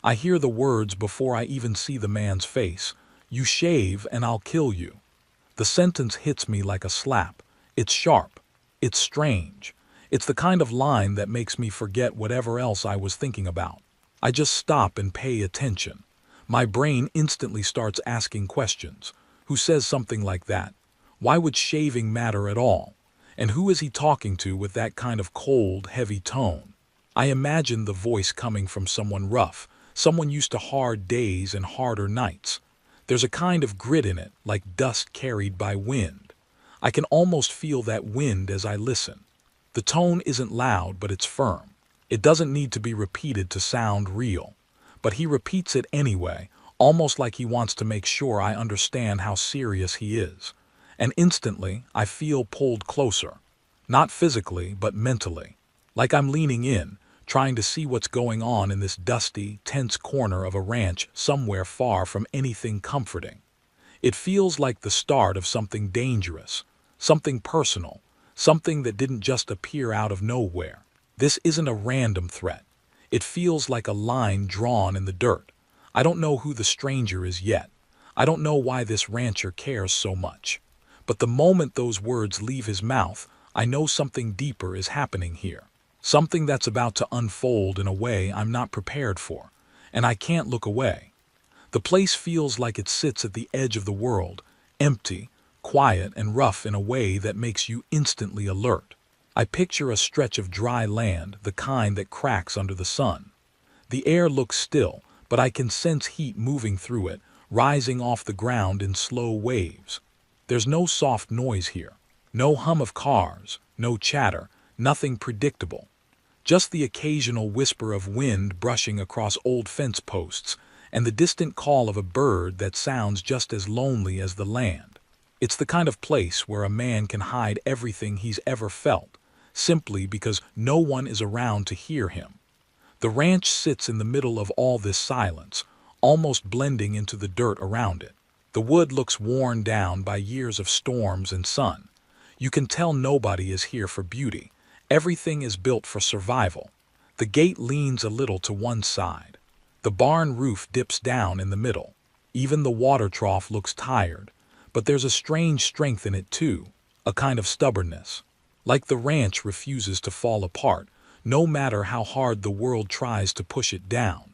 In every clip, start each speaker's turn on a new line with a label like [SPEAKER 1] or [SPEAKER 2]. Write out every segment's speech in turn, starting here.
[SPEAKER 1] I hear the words before I even see the man's face. "You shave and I'll kill you." The sentence hits me like a slap. It's sharp. It's strange. It's the kind of line that makes me forget whatever else I was thinking about. I just stop and pay attention. My brain instantly starts asking questions. Who says something like that? Why would shaving matter at all? And who is he talking to with that kind of cold, heavy tone? I imagine the voice coming from someone rough, someone used to hard days and harder nights. There's a kind of grit in it, like dust carried by wind. I can almost feel that wind as I listen. The tone isn't loud, but it's firm. It doesn't need to be repeated to sound real. But he repeats it anyway, almost like he wants to make sure I understand how serious he is. And instantly, I feel pulled closer. Not physically, but mentally. Like I'm leaning in, trying to see what's going on in this dusty, tense corner of a ranch somewhere far from anything comforting. It feels like the start of something dangerous, something personal, something that didn't just appear out of nowhere. This isn't a random threat. It feels like a line drawn in the dirt. I don't know who the stranger is yet. I don't know why this rancher cares so much. But the moment those words leave his mouth, I know something deeper is happening here. Something that's about to unfold in a way I'm not prepared for, and I can't look away. The place feels like it sits at the edge of the world, empty, quiet, and rough in a way that makes you instantly alert. I picture a stretch of dry land, the kind that cracks under the sun. The air looks still, but I can sense heat moving through it, rising off the ground in slow waves. There's no soft noise here, no hum of cars, no chatter, nothing predictable. Just the occasional whisper of wind brushing across old fence posts, and the distant call of a bird that sounds just as lonely as the land. It's the kind of place where a man can hide everything he's ever felt, simply because no one is around to hear him. The ranch sits in the middle of all this silence, almost blending into the dirt around it. The wood looks worn down by years of storms and sun. You can tell nobody is here for beauty. Everything is built for survival. The gate leans a little to one side. The barn roof dips down in the middle. Even the water trough looks tired, but there's a strange strength in it too, a kind of stubbornness. Like the ranch refuses to fall apart, no matter how hard the world tries to push it down.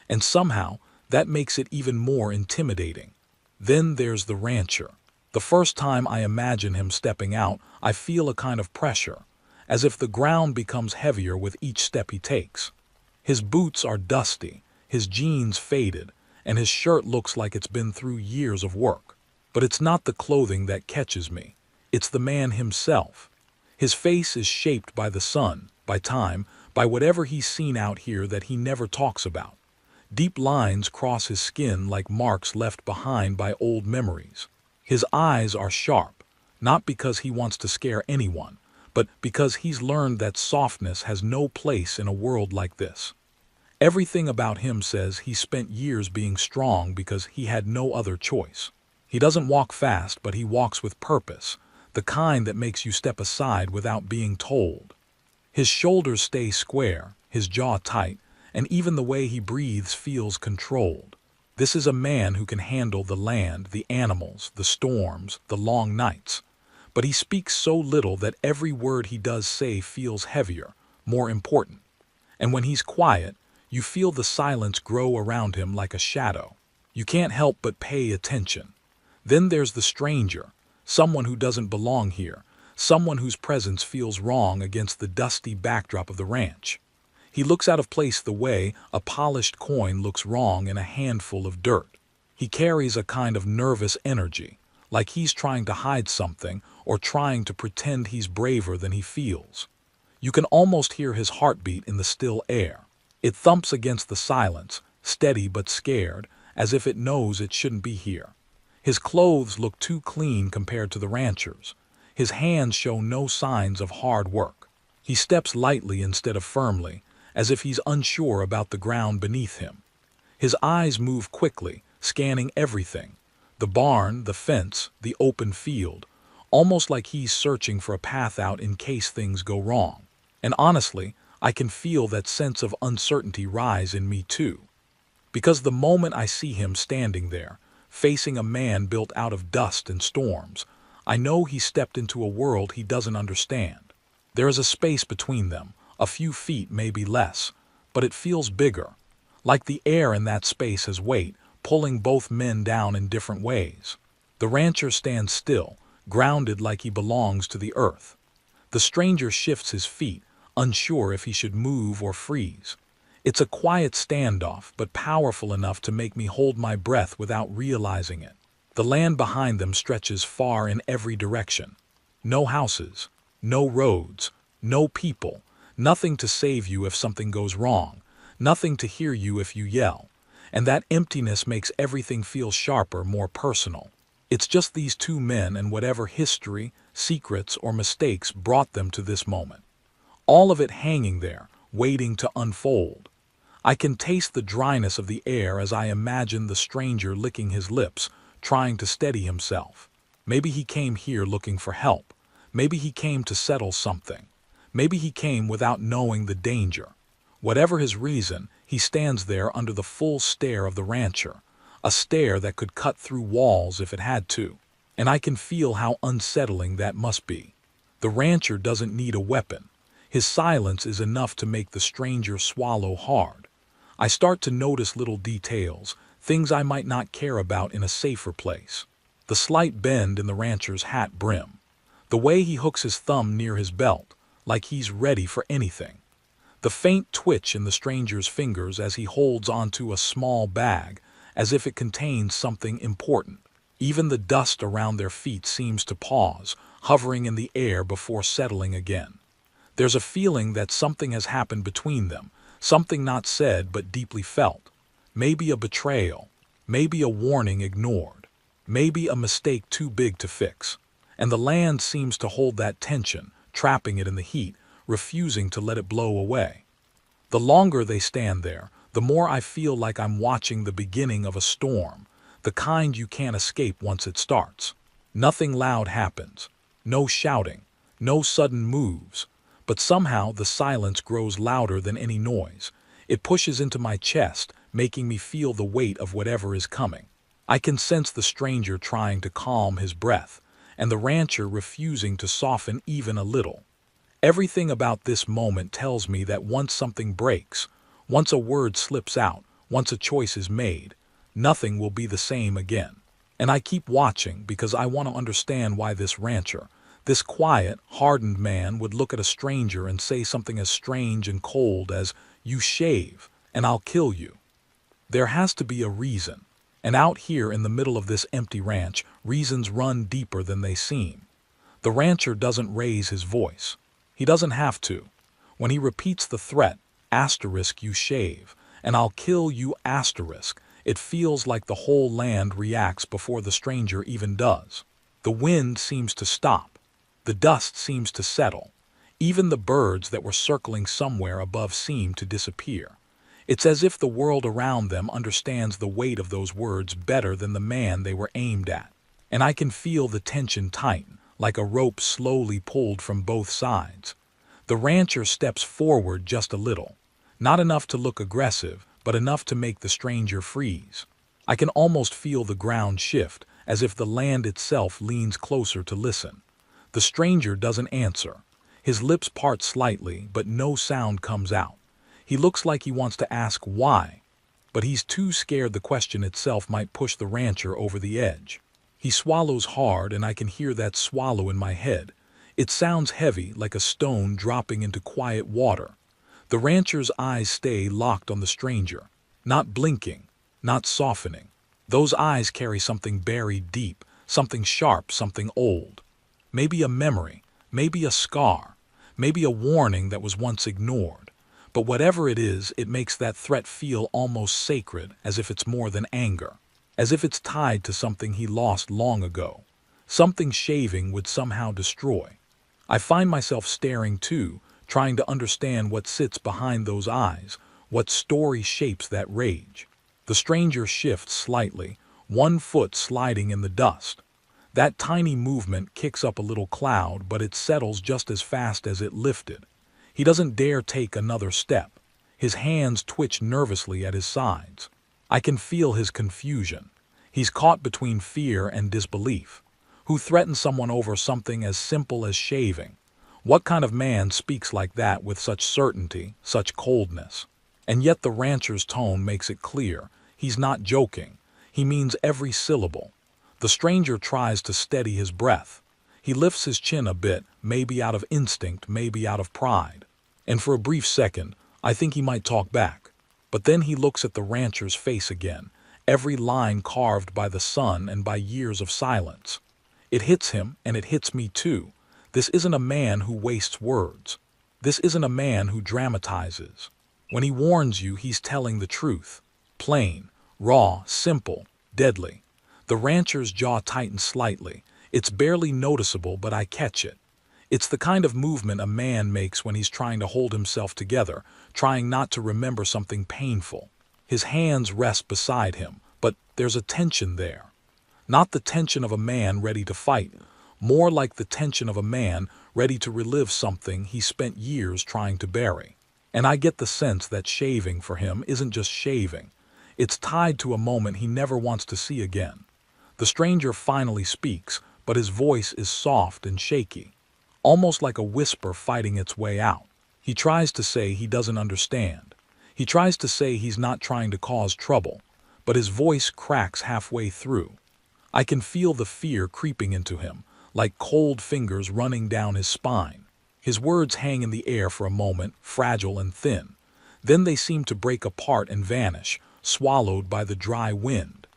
[SPEAKER 1] And somehow, that makes it even more intimidating. Then there's the rancher. The first time I imagine him stepping out, I feel a kind of pressure, as if the ground becomes heavier with each step he takes. His boots are dusty, his jeans faded, and his shirt looks like it's been through years of work. But it's not the clothing that catches me. It's the man himself. His face is shaped by the sun, by time, by whatever he's seen out here that he never talks about. Deep lines cross his skin like marks left behind by old memories. His eyes are sharp, not because he wants to scare anyone, but because he's learned that softness has no place in a world like this. Everything about him says he spent years being strong because he had no other choice. He doesn't walk fast, but he walks with purpose, the kind that makes you step aside without being told. His shoulders stay square, his jaw tight, and even the way he breathes feels controlled. This is a man who can handle the land, the animals, the storms, the long nights. But he speaks so little that every word he does say feels heavier, more important. And when he's quiet, you feel the silence grow around him like a shadow. You can't help but pay attention. Then there's the stranger, someone who doesn't belong here, someone whose presence feels wrong against the dusty backdrop of the ranch. He looks out of place the way a polished coin looks wrong in a handful of dirt. He carries a kind of nervous energy, like he's trying to hide something or trying to pretend he's braver than he feels. You can almost hear his heartbeat in the still air. It thumps against the silence, steady but scared, as if it knows it shouldn't be here. His clothes look too clean compared to the rancher's. His hands show no signs of hard work. He steps lightly instead of firmly, as if he's unsure about the ground beneath him. His eyes move quickly, scanning everything, the barn, the fence, the open field, almost like he's searching for a path out in case things go wrong. And honestly, I can feel that sense of uncertainty rise in me too. Because the moment I see him standing there, facing a man built out of dust and storms, I know he stepped into a world he doesn't understand. There is a space between them, a few feet, maybe less, but it feels bigger, like the air in that space has weight, pulling both men down in different ways. The rancher stands still, grounded like he belongs to the earth. The stranger shifts his feet, unsure if he should move or freeze. It's a quiet standoff, but powerful enough to make me hold my breath without realizing it. The land behind them stretches far in every direction. No houses, no roads, no people, nothing to save you if something goes wrong, nothing to hear you if you yell. And that emptiness makes everything feel sharper, more personal. It's just these two men and whatever history, secrets, or mistakes brought them to this moment. All of it hanging there, waiting to unfold. I can taste the dryness of the air as I imagine the stranger licking his lips, trying to steady himself. Maybe he came here looking for help. Maybe he came to settle something. Maybe he came without knowing the danger. Whatever his reason, he stands there under the full stare of the rancher, a stare that could cut through walls if it had to. And I can feel how unsettling that must be. The rancher doesn't need a weapon. His silence is enough to make the stranger swallow hard. I start to notice little details, things I might not care about in a safer place. The slight bend in the rancher's hat brim. The way he hooks his thumb near his belt, like he's ready for anything. The faint twitch in the stranger's fingers as he holds onto a small bag, as if it contains something important. Even the dust around their feet seems to pause, hovering in the air before settling again. There's a feeling that something has happened between them, something not said but deeply felt. Maybe a betrayal, maybe a warning ignored, maybe a mistake too big to fix. And the land seems to hold that tension, trapping it in the heat, refusing to let it blow away. The longer they stand there, the more I feel like I'm watching the beginning of a storm, the kind you can't escape once it starts. Nothing loud happens, no shouting, no sudden moves, but somehow the silence grows louder than any noise. It pushes into my chest, making me feel the weight of whatever is coming. I can sense the stranger trying to calm his breath, and the rancher refusing to soften even a little. Everything about this moment tells me that once something breaks, once a word slips out, once a choice is made, nothing will be the same again. And I keep watching because I want to understand why this rancher, this quiet, hardened man, would look at a stranger and say something as strange and cold as, "You shave, and I'll kill you." There has to be a reason. And out here in the middle of this empty ranch, reasons run deeper than they seem. The rancher doesn't raise his voice. He doesn't have to. When he repeats the threat, "you shave, and I'll kill you," it feels like the whole land reacts before the stranger even does. The wind seems to stop. The dust seems to settle. Even the birds that were circling somewhere above seem to disappear. It's as if the world around them understands the weight of those words better than the man they were aimed at. And I can feel the tension tighten, like a rope slowly pulled from both sides. The rancher steps forward just a little, not enough to look aggressive, but enough to make the stranger freeze. I can almost feel the ground shift, as if the land itself leans closer to listen. The stranger doesn't answer. His lips part slightly, but no sound comes out. He looks like he wants to ask why, but he's too scared the question itself might push the rancher over the edge. He swallows hard, and I can hear that swallow in my head. It sounds heavy, like a stone dropping into quiet water. The rancher's eyes stay locked on the stranger, not blinking, not softening. Those eyes carry something buried deep, something sharp, something old. Maybe a memory, maybe a scar, maybe a warning that was once ignored. But whatever it is, it makes that threat feel almost sacred, as if it's more than anger, as if it's tied to something he lost long ago, something shaving would somehow destroy. I find myself staring too, trying to understand what sits behind those eyes, what story shapes that rage. The stranger shifts slightly, one foot sliding in the dust. That tiny movement kicks up a little cloud, but it settles just as fast as it lifted. He doesn't dare take another step. His hands twitch nervously at his sides. I can feel his confusion. He's caught between fear and disbelief. Who threatens someone over something as simple as shaving? What kind of man speaks like that with such certainty, such coldness? And yet the rancher's tone makes it clear. He's not joking. He means every syllable. The stranger tries to steady his breath. He lifts his chin a bit, maybe out of instinct, maybe out of pride. And for a brief second, I think he might talk back. But then he looks at the rancher's face again, every line carved by the sun and by years of silence. It hits him, and it hits me too. This isn't a man who wastes words. This isn't a man who dramatizes. When he warns you, he's telling the truth. Plain, raw, simple, deadly. The rancher's jaw tightens slightly. It's barely noticeable, but I catch it. It's the kind of movement a man makes when he's trying to hold himself together, trying not to remember something painful. His hands rest beside him, but there's a tension there. Not the tension of a man ready to fight, more like the tension of a man ready to relive something he spent years trying to bury. And I get the sense that shaving for him isn't just shaving. It's tied to a moment he never wants to see again. The stranger finally speaks, but his voice is soft and shaky, almost like a whisper fighting its way out. He tries to say he doesn't understand. He tries to say he's not trying to cause trouble, but his voice cracks halfway through. I can feel the fear creeping into him, like cold fingers running down his spine. His words hang in the air for a moment, fragile and thin. Then they seem to break apart and vanish, swallowed by the dry wind.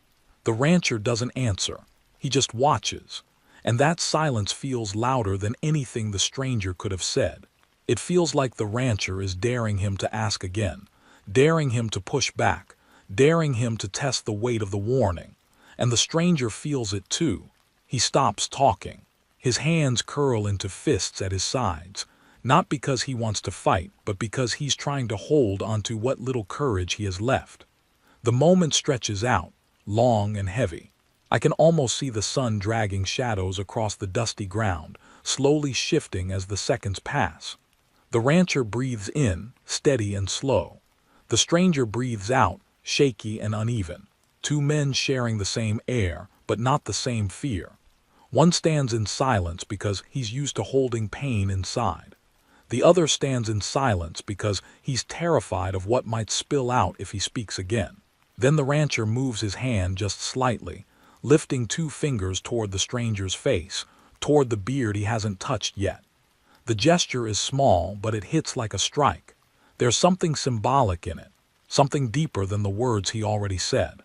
[SPEAKER 1] The rancher doesn't answer. He just watches. And that silence feels louder than anything the stranger could have said. It feels like the rancher is daring him to ask again, daring him to push back, daring him to test the weight of the warning. And the stranger feels it too. He stops talking. His hands curl into fists at his sides, not because he wants to fight, but because he's trying to hold onto what little courage he has left. The moment stretches out, long and heavy. I can almost see the sun dragging shadows across the dusty ground, slowly shifting as the seconds pass. The rancher breathes in, steady and slow. The stranger breathes out, shaky and uneven. Two men sharing the same air, but not the same fear. One stands in silence because he's used to holding pain inside. The other stands in silence because he's terrified of what might spill out if he speaks again. Then the rancher moves his hand just slightly, lifting two fingers toward the stranger's face, toward the beard he hasn't touched yet. The gesture is small, but it hits like a strike. There's something symbolic in it, something deeper than the words he already said.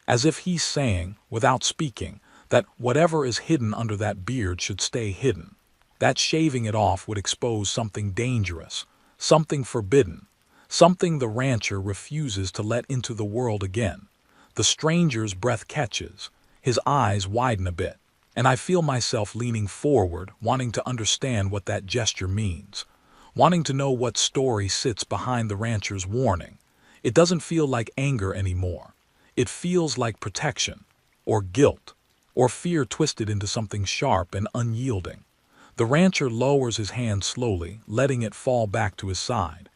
[SPEAKER 1] As if he's saying, without speaking, that whatever is hidden under that beard should stay hidden. That shaving it off would expose something dangerous, something forbidden, something the rancher refuses to let into the world again. The stranger's breath catches, his eyes widen a bit, and I feel myself leaning forward, wanting to understand what that gesture means, wanting to know what story sits behind the rancher's warning. It doesn't feel like anger anymore. It feels like protection, or guilt, or fear twisted into something sharp and unyielding. The rancher lowers his hand slowly, letting it fall back to his side.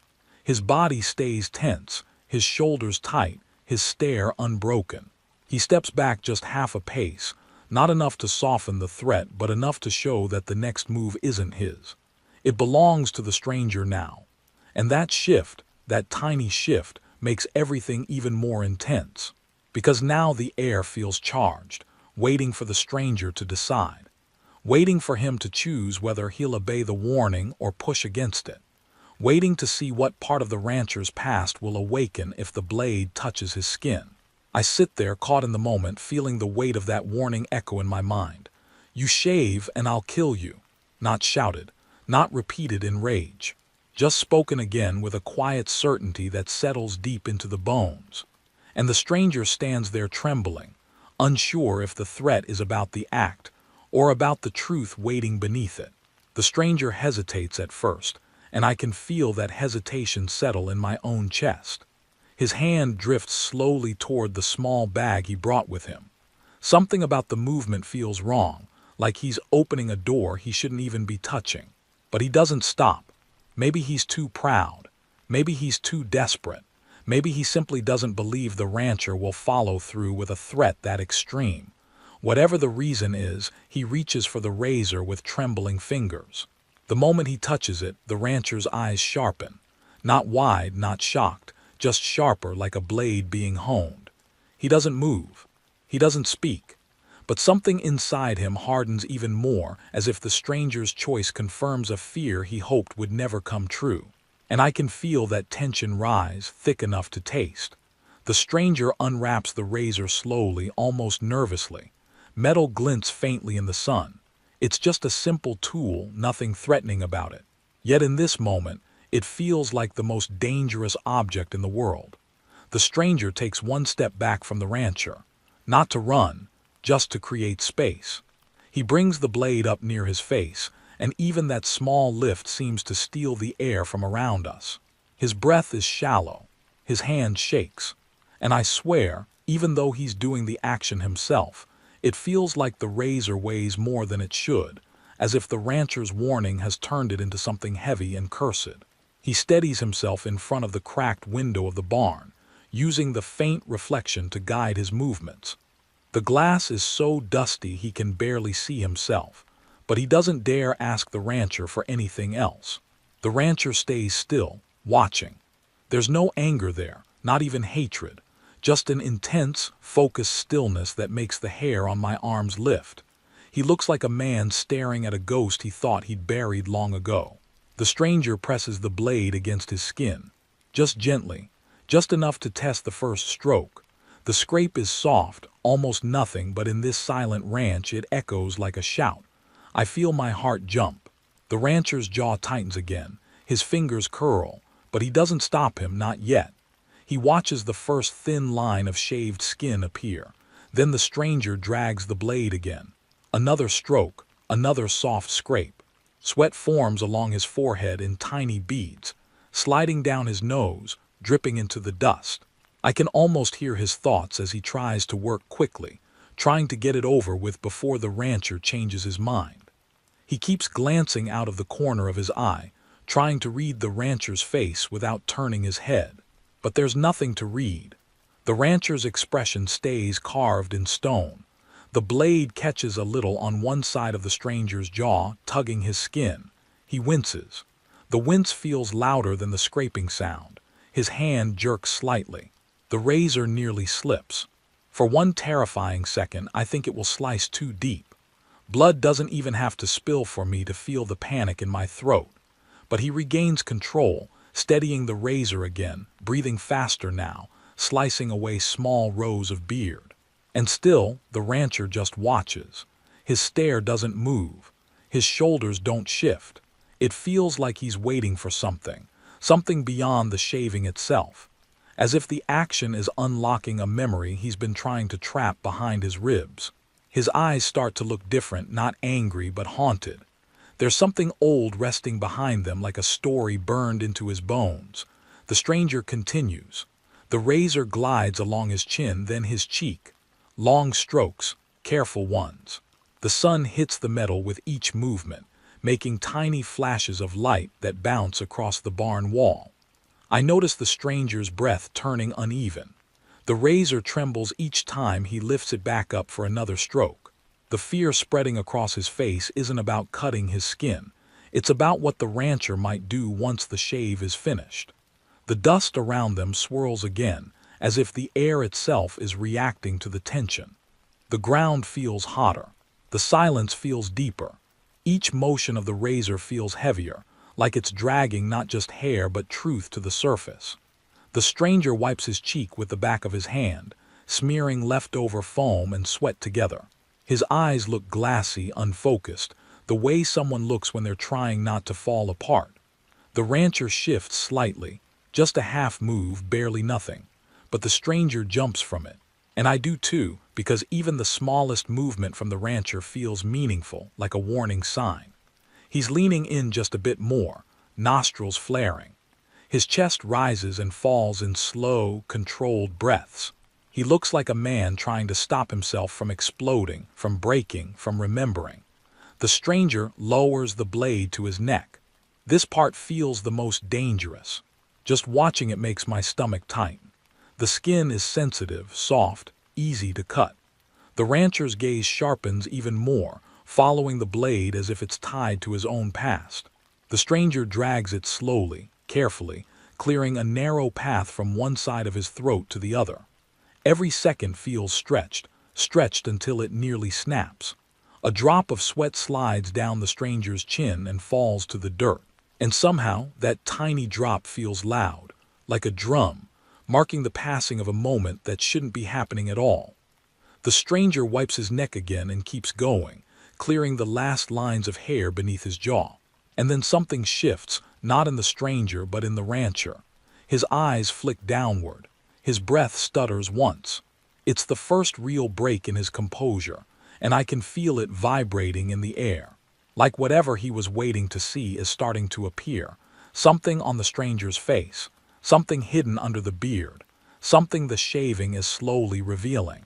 [SPEAKER 1] His body stays tense, his shoulders tight, his stare unbroken. He steps back just half a pace, not enough to soften the threat, but enough to show that the next move isn't his. It belongs to the stranger now. And that shift, that tiny shift, makes everything even more intense. Because now the air feels charged, waiting for the stranger to decide, waiting for him to choose whether he'll obey the warning or push against it, waiting to see what part of the rancher's past will awaken if the blade touches his skin. I sit there caught in the moment, feeling the weight of that warning echo in my mind. You shave and I'll kill you. Not shouted, not repeated in rage, just spoken again with a quiet certainty that settles deep into the bones. And the stranger stands there trembling, unsure if the threat is about the act or about the truth waiting beneath it. The stranger hesitates at first, and I can feel that hesitation settle in my own chest. His hand drifts slowly toward the small bag he brought with him. Something about the movement feels wrong, like he's opening a door he shouldn't even be touching. But he doesn't stop. Maybe he's too proud. Maybe he's too desperate. Maybe he simply doesn't believe the rancher will follow through with a threat that extreme. Whatever the reason is, he reaches for the razor with trembling fingers. The moment he touches it, the rancher's eyes sharpen. Not wide, not shocked, just sharper like a blade being honed. He doesn't move. He doesn't speak. But something inside him hardens even more, as if the stranger's choice confirms a fear he hoped would never come true. And I can feel that tension rise, thick enough to taste. The stranger unwraps the razor slowly, almost nervously. Metal glints faintly in the sun. It's just a simple tool, nothing threatening about it. Yet in this moment, it feels like the most dangerous object in the world. The stranger takes one step back from the rancher. Not to run, just to create space. He brings the blade up near his face, and even that small lift seems to steal the air from around us. His breath is shallow. His hand shakes. And I swear, even though he's doing the action himself, it feels like the razor weighs more than it should, as if the rancher's warning has turned it into something heavy and cursed. He steadies himself in front of the cracked window of the barn, using the faint reflection to guide his movements. The glass is so dusty he can barely see himself, but he doesn't dare ask the rancher for anything else. The rancher stays still, watching. There's no anger there, not even hatred. Just an intense, focused stillness that makes the hair on my arms lift. He looks like a man staring at a ghost he thought he'd buried long ago. The stranger presses the blade against his skin. Just gently, just enough to test the first stroke. The scrape is soft, almost nothing, but in this silent ranch it echoes like a shout. I feel my heart jump. The rancher's jaw tightens again. His fingers curl, but he doesn't stop him, not yet. He watches the first thin line of shaved skin appear. Then the stranger drags the blade again. Another stroke, another soft scrape. Sweat forms along his forehead in tiny beads, sliding down his nose, dripping into the dust. I can almost hear his thoughts as he tries to work quickly, trying to get it over with before the rancher changes his mind. He keeps glancing out of the corner of his eye, trying to read the rancher's face without turning his head. But there's nothing to read. The rancher's expression stays carved in stone. The blade catches a little on one side of the stranger's jaw, tugging his skin. He winces. The wince feels louder than the scraping sound. His hand jerks slightly. The razor nearly slips. For one terrifying second, I think it will slice too deep. Blood doesn't even have to spill for me to feel the panic in my throat. But he regains control, steadying the razor again, breathing faster now, slicing away small rows of beard. And still, the rancher just watches. His stare doesn't move. His shoulders don't shift. It feels like he's waiting for something, something beyond the shaving itself. As if the action is unlocking a memory he's been trying to trap behind his ribs. His eyes start to look different, not angry but haunted. There's something old resting behind them, like a story burned into his bones. The stranger continues. The razor glides along his chin, then his cheek. Long strokes, careful ones. The sun hits the metal with each movement, making tiny flashes of light that bounce across the barn wall. I notice the stranger's breath turning uneven. The razor trembles each time he lifts it back up for another stroke. The fear spreading across his face isn't about cutting his skin. It's about what the rancher might do once the shave is finished. The dust around them swirls again, as if the air itself is reacting to the tension. The ground feels hotter. The silence feels deeper. Each motion of the razor feels heavier, like it's dragging not just hair but truth to the surface. The stranger wipes his cheek with the back of his hand, smearing leftover foam and sweat together. His eyes look glassy, unfocused, the way someone looks when they're trying not to fall apart. The rancher shifts slightly, just a half move, barely nothing. But the stranger jumps from it. And I do too, because even the smallest movement from the rancher feels meaningful, like a warning sign. He's leaning in just a bit more, nostrils flaring. His chest rises and falls in slow, controlled breaths. He looks like a man trying to stop himself from exploding, from breaking, from remembering. The stranger lowers the blade to his neck. This part feels the most dangerous. Just watching it makes my stomach tighten. The skin is sensitive, soft, easy to cut. The rancher's gaze sharpens even more, following the blade as if it's tied to his own past. The stranger drags it slowly, carefully, clearing a narrow path from one side of his throat to the other. Every second feels stretched until it nearly snaps. A drop of sweat slides down the stranger's chin and falls to the dirt. And somehow, that tiny drop feels loud, like a drum, marking the passing of a moment that shouldn't be happening at all. The stranger wipes his neck again and keeps going, clearing the last lines of hair beneath his jaw. And then something shifts, not in the stranger but in the rancher. His eyes flick downward. His breath stutters once. It's the first real break in his composure, and I can feel it vibrating in the air. Like whatever he was waiting to see is starting to appear. Something on the stranger's face, something hidden under the beard, something the shaving is slowly revealing.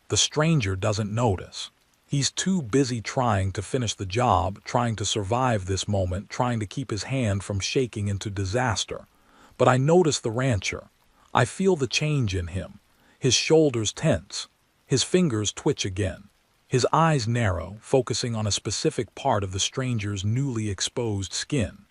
[SPEAKER 1] The stranger doesn't notice. He's too busy trying to finish the job, trying to survive this moment, trying to keep his hand from shaking into disaster. But I notice the rancher. I feel the change in him. His shoulders tense. His fingers twitch again. His eyes narrow, focusing on a specific part of the stranger's newly exposed skin.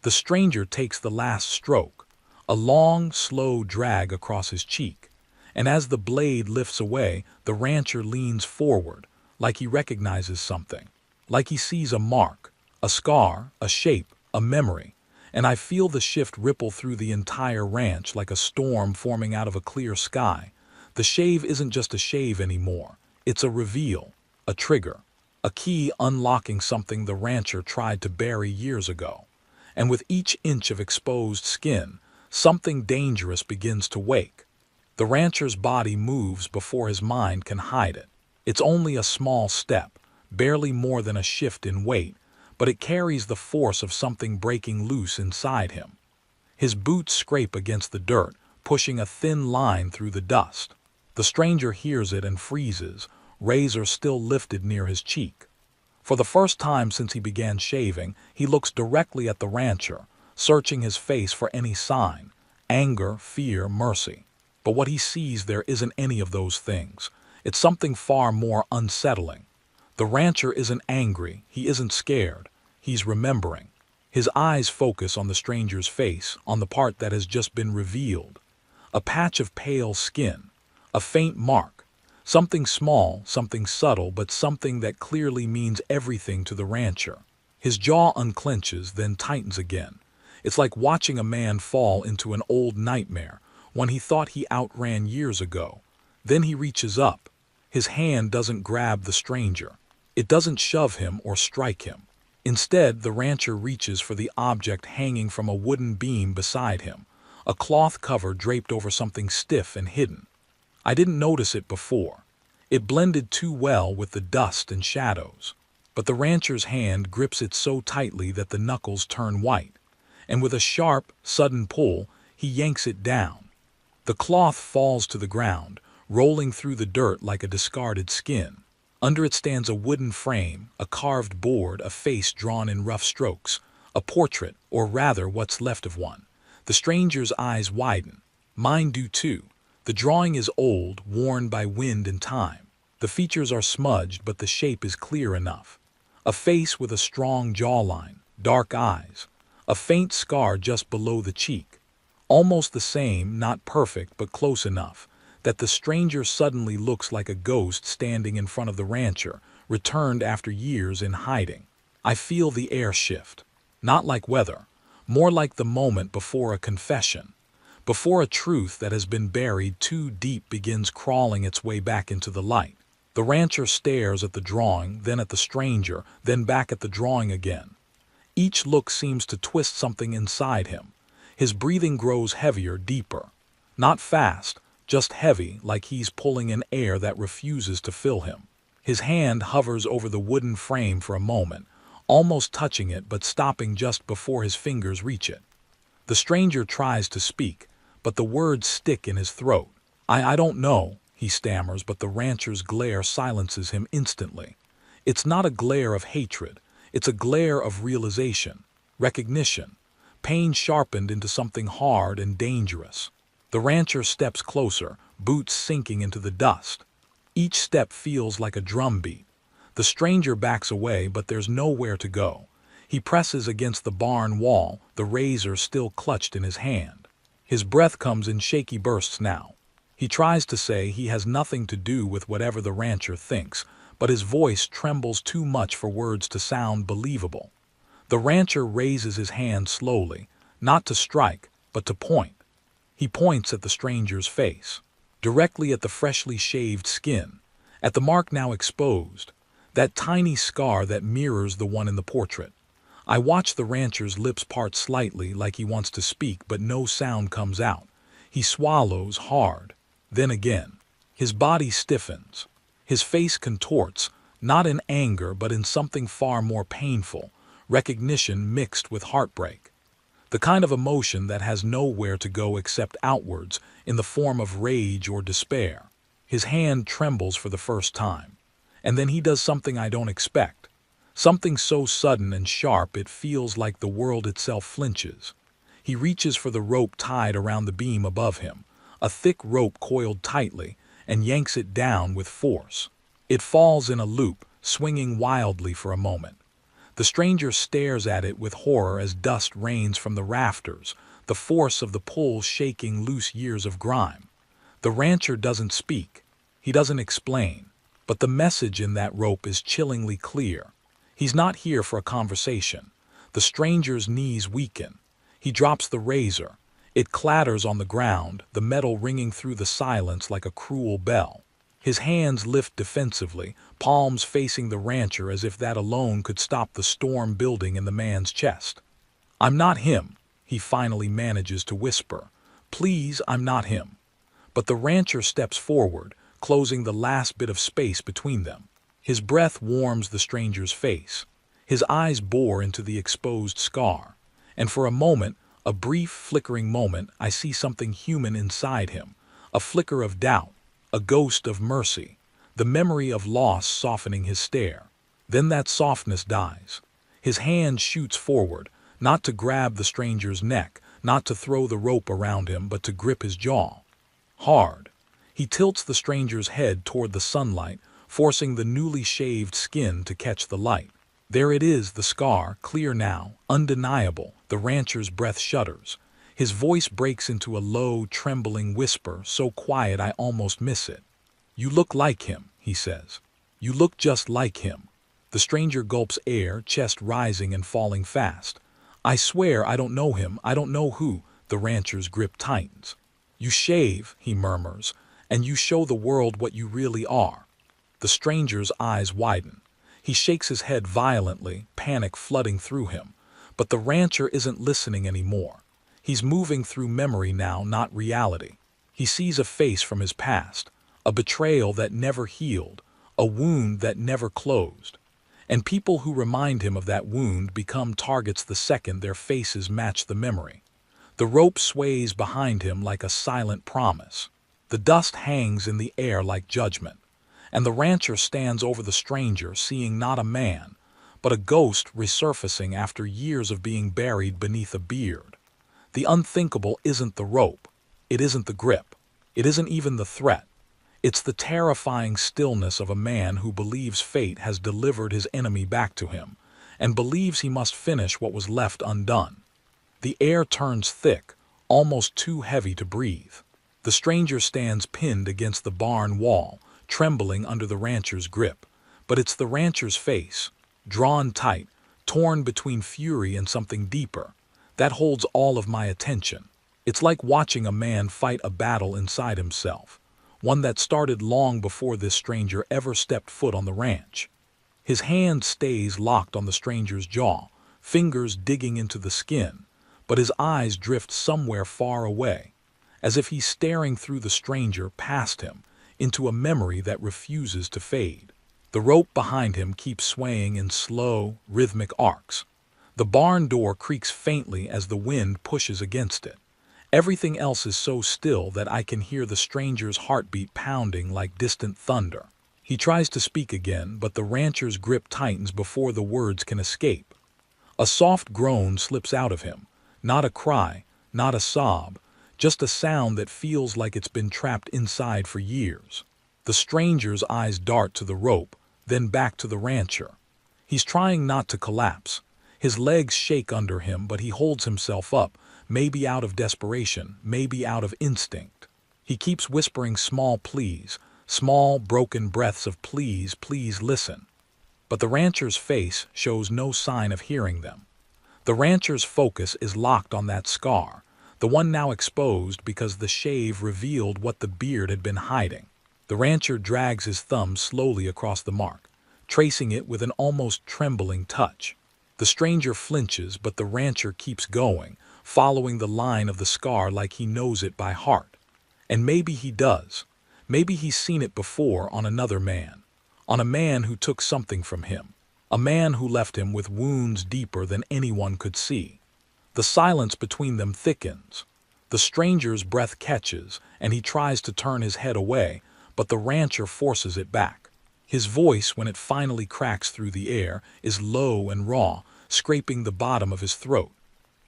[SPEAKER 1] The stranger takes the last stroke, a long, slow drag across his cheek. And as the blade lifts away, the rancher leans forward, like he recognizes something. Like he sees a mark, a scar, a shape, a memory. And I feel the shift ripple through the entire ranch like a storm forming out of a clear sky. The shave isn't just a shave anymore. It's a reveal. A trigger, a key unlocking something the rancher tried to bury years ago. And with each inch of exposed skin, something dangerous begins to wake. The rancher's body moves before his mind can hide it. It's only a small step, barely more than a shift in weight, but it carries the force of something breaking loose inside him. His boots scrape against the dirt, pushing a thin line through the dust. The stranger hears it and freezes, razor still lifted near his cheek. For the first time since he began shaving, he looks directly at the rancher, searching his face for any sign, anger, fear, mercy. But what he sees there isn't any of those things. It's something far more unsettling. The rancher isn't angry, he isn't scared, he's remembering. His eyes focus on the stranger's face, on the part that has just been revealed. A patch of pale skin, a faint mark. Something small, something subtle, but something that clearly means everything to the rancher. His jaw unclenches, then tightens again. It's like watching a man fall into an old nightmare, one he thought he outran years ago. Then he reaches up. His hand doesn't grab the stranger. It doesn't shove him or strike him. Instead, the rancher reaches for the object hanging from a wooden beam beside him, a cloth cover draped over something stiff and hidden. I didn't notice it before. It blended too well with the dust and shadows. But the rancher's hand grips it so tightly that the knuckles turn white, and with a sharp, sudden pull, he yanks it down. The cloth falls to the ground, rolling through the dirt like a discarded skin. Under it stands a wooden frame, a carved board, a face drawn in rough strokes, a portrait, or rather what's left of one. The stranger's eyes widen. Mine do too. The drawing is old, worn by wind and time. The features are smudged, but the shape is clear enough. A face with a strong jawline, dark eyes, a faint scar just below the cheek. Almost the same, not perfect, but close enough, that the stranger suddenly looks like a ghost standing in front of the rancher, returned after years in hiding. I feel the air shift. Not like weather, more like the moment before a confession. Before a truth that has been buried too deep begins crawling its way back into the light. The rancher stares at the drawing, then at the stranger, then back at the drawing again. Each look seems to twist something inside him. His breathing grows heavier, deeper. Not fast, just heavy, like he's pulling in air that refuses to fill him. His hand hovers over the wooden frame for a moment, almost touching it but stopping just before his fingers reach it. The stranger tries to speak, but the words stick in his throat. I don't know, he stammers, but the rancher's glare silences him instantly. It's not a glare of hatred. It's a glare of realization, recognition. pain sharpened into something hard and dangerous. The rancher steps closer, boots sinking into the dust. Each step feels like a drumbeat. The stranger backs away, but there's nowhere to go. He presses against the barn wall, the razor still clutched in his hand. His breath comes in shaky bursts now. He tries to say he has nothing to do with whatever the rancher thinks, but his voice trembles too much for words to sound believable. The rancher raises his hand slowly, not to strike, but to point. He points at the stranger's face, directly at the freshly shaved skin, at the mark now exposed, that tiny scar that mirrors the one in the portrait. I watch the rancher's lips part slightly like he wants to speak, but no sound comes out. He swallows hard. Then again, his body stiffens. His face contorts, not in anger but in something far more painful, recognition mixed with heartbreak. The kind of emotion that has nowhere to go except outwards, in the form of rage or despair. His hand trembles for the first time. And then he does something I don't expect. Something so sudden and sharp it feels like the world itself flinches. He reaches for the rope tied around the beam above him, a thick rope coiled tightly, and yanks it down with force. It falls in a loop, swinging wildly for a moment. The stranger stares at it with horror as dust rains from the rafters, the force of the pull shaking loose years of grime. The rancher doesn't speak. He doesn't explain. But the message in that rope is chillingly clear. He's not here for a conversation. The stranger's knees weaken. He drops the razor. It clatters on the ground, the metal ringing through the silence like a cruel bell. His hands lift defensively, palms facing the rancher as if that alone could stop the storm building in the man's chest. "I'm not him," he finally manages to whisper. "Please, I'm not him." But the rancher steps forward, closing the last bit of space between them. His breath warms the stranger's face. His eyes bore into the exposed scar. And for a moment, a brief, flickering moment, I see something human inside him. A flicker of doubt, a ghost of mercy, the memory of loss softening his stare. Then that softness dies. His hand shoots forward, not to grab the stranger's neck, not to throw the rope around him, but to grip his jaw. Hard. He tilts the stranger's head toward the sunlight, forcing the newly shaved skin to catch the light. There it is, the scar, clear now, undeniable. The rancher's breath shudders. His voice breaks into a low, trembling whisper, so quiet I almost miss it. "You look like him," he says. "You look just like him." The stranger gulps air, chest rising and falling fast. "I swear I don't know him, I don't know who." The rancher's grip tightens. "You shave," he murmurs, "and you show the world what you really are." The stranger's eyes widen. He shakes his head violently, panic flooding through him. But the rancher isn't listening anymore. He's moving through memory now, not reality. He sees a face from his past, a betrayal that never healed, a wound that never closed. And people who remind him of that wound become targets the second their faces match the memory. The rope sways behind him like a silent promise. The dust hangs in the air like judgment. And the rancher stands over the stranger, seeing not a man, but a ghost resurfacing after years of being buried beneath a beard. The unthinkable isn't the rope. It isn't the grip. It isn't even the threat. It's the terrifying stillness of a man who believes fate has delivered his enemy back to him, and believes he must finish what was left undone. The air turns thick, almost too heavy to breathe. The stranger stands pinned against the barn wall, trembling under the rancher's grip. But it's the rancher's face, drawn tight, torn between fury and something deeper, that holds all of my attention. It's like watching a man fight a battle inside himself, one that started long before this stranger ever stepped foot on the ranch. His hand stays locked on the stranger's jaw, fingers digging into the skin, but his eyes drift somewhere far away, as if he's staring through the stranger past him, into a memory that refuses to fade. The rope behind him keeps swaying in slow, rhythmic arcs. The barn door creaks faintly as the wind pushes against it. Everything else is so still that I can hear the stranger's heartbeat pounding like distant thunder. He tries to speak again, but the rancher's grip tightens before the words can escape. A soft groan slips out of him, Not a cry, not a sob, just a sound that feels like it's been trapped inside for years. The stranger's eyes dart to the rope, then back to the rancher. He's trying not to collapse. His legs shake under him, but he holds himself up, maybe out of desperation, maybe out of instinct. He keeps whispering small pleas, small broken breaths of please, please listen. But the rancher's face shows no sign of hearing them. The rancher's focus is locked on that scar, the one now exposed because the shave revealed what the beard had been hiding. The rancher drags his thumb slowly across the mark, tracing it with an almost trembling touch. The stranger flinches, but the rancher keeps going, following the line of the scar like he knows it by heart. And maybe he does. Maybe he's seen it before on another man. On a man who took something from him. A man who left him with wounds deeper than anyone could see. The silence between them thickens. The stranger's breath catches, and he tries to turn his head away, but the rancher forces it back. His voice, when it finally cracks through the air, is low and raw, scraping the bottom of his throat.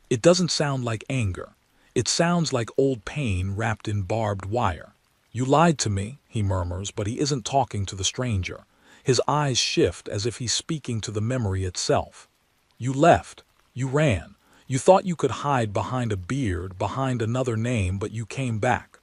[SPEAKER 1] It doesn't sound like anger. It sounds like old pain wrapped in barbed wire. "You lied to me," he murmurs, but he isn't talking to the stranger. His eyes shift as if he's speaking to the memory itself. "You left. You ran. You thought you could hide behind a beard, behind another name, but you came back."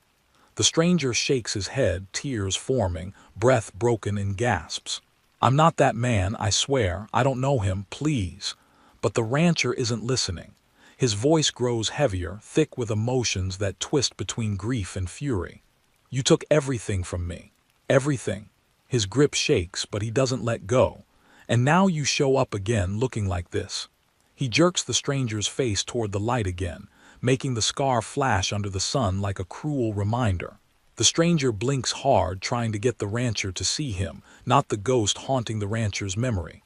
[SPEAKER 1] The stranger shakes his head, tears forming, breath broken in gasps. "I'm not that man, I swear. I don't know him, please." But the rancher isn't listening. His voice grows heavier, thick with emotions that twist between grief and fury. "You took everything from me. Everything." His grip shakes, but he doesn't let go. "And now you show up again looking like this." He jerks the stranger's face toward the light again, making the scar flash under the sun like a cruel reminder. The stranger blinks hard, trying to get the rancher to see him, not the ghost haunting the rancher's memory.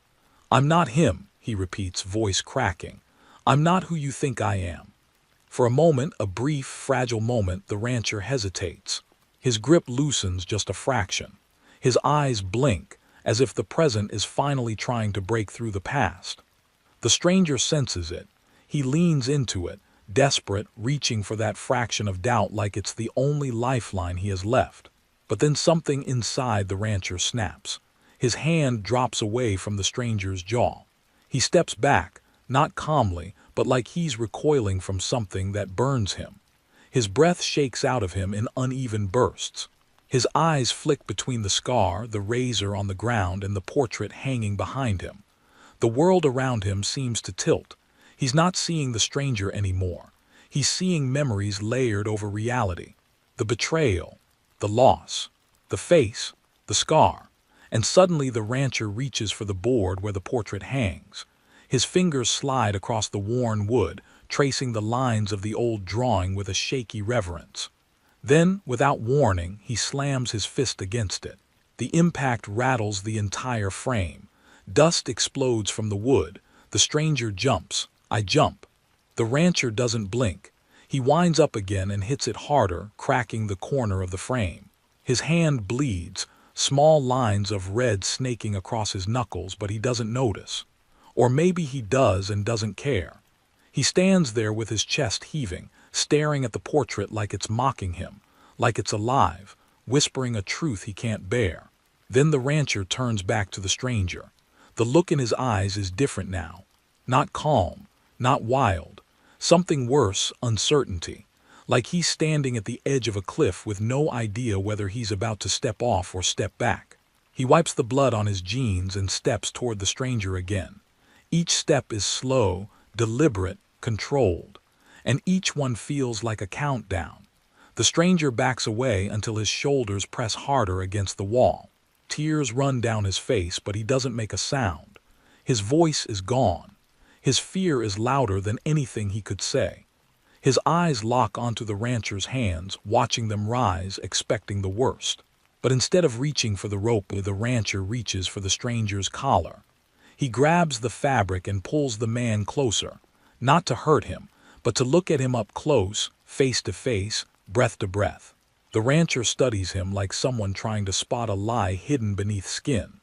[SPEAKER 1] "I'm not him," he repeats, voice cracking. "I'm not who you think I am." For a moment, a brief, fragile moment, the rancher hesitates. His grip loosens just a fraction. His eyes blink, as if the present is finally trying to break through the past. The stranger senses it. He leans into it, desperate, reaching for that fraction of doubt like it's the only lifeline he has left. But then something inside the rancher snaps. His hand drops away from the stranger's jaw. He steps back, not calmly, but like he's recoiling from something that burns him. His breath shakes out of him in uneven bursts. His eyes flick between the scar, the razor on the ground, and the portrait hanging behind him. The world around him seems to tilt. He's not seeing the stranger anymore. He's seeing memories layered over reality. The betrayal, the loss, the face, the scar. And suddenly the rancher reaches for the board where the portrait hangs. His fingers slide across the worn wood, tracing the lines of the old drawing with a shaky reverence. Then, without warning, he slams his fist against it. The impact rattles the entire frame. Dust explodes from the wood. The stranger jumps. I jump. The rancher doesn't blink. He winds up again and hits it harder, cracking the corner of the frame. His hand bleeds, small lines of red snaking across his knuckles, but he doesn't notice. Or maybe he does and doesn't care. He stands there with his chest heaving, staring at the portrait like it's mocking him, like it's alive, whispering a truth he can't bear. Then the rancher turns back to the stranger. The look in his eyes is different now. Not calm, not wild. Something worse, uncertainty. Like he's standing at the edge of a cliff with no idea whether he's about to step off or step back. He wipes the blood on his jeans and steps toward the stranger again. Each step is slow, deliberate, controlled. And each one feels like a countdown. The stranger backs away until his shoulders press harder against the wall. Tears run down his face, but he doesn't make a sound. His voice is gone. His fear is louder than anything he could say. His eyes lock onto the rancher's hands, watching them rise, expecting the worst. But instead of reaching for the rope, the rancher reaches for the stranger's collar. He grabs the fabric and pulls the man closer, not to hurt him, but to look at him up close, face to face, breath to breath. The rancher studies him like someone trying to spot a lie hidden beneath skin.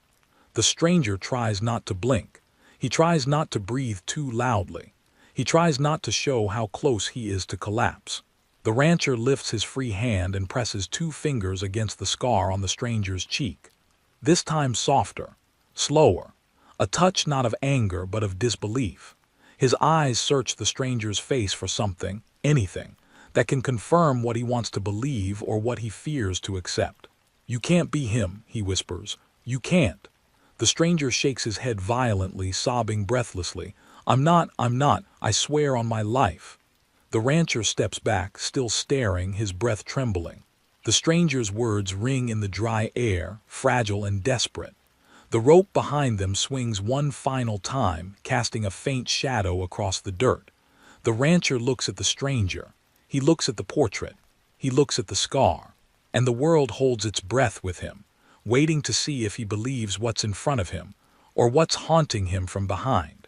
[SPEAKER 1] The stranger tries not to blink. He tries not to breathe too loudly. He tries not to show how close he is to collapse. The rancher lifts his free hand and presses 2 fingers against the scar on the stranger's cheek. This time softer, slower, a touch not of anger but of disbelief. His eyes search the stranger's face for something, anything, that can confirm what he wants to believe or what he fears to accept. "You can't be him," he whispers. "You can't." The stranger shakes his head violently, sobbing breathlessly. I'm not, I swear on my life." The rancher steps back, still staring, his breath trembling. The stranger's words ring in the dry air, fragile and desperate. The rope behind them swings one final time, casting a faint shadow across the dirt. The rancher looks at the stranger. He looks at the portrait. He looks at the scar. And the world holds its breath with him, waiting to see if he believes what's in front of him, or what's haunting him from behind.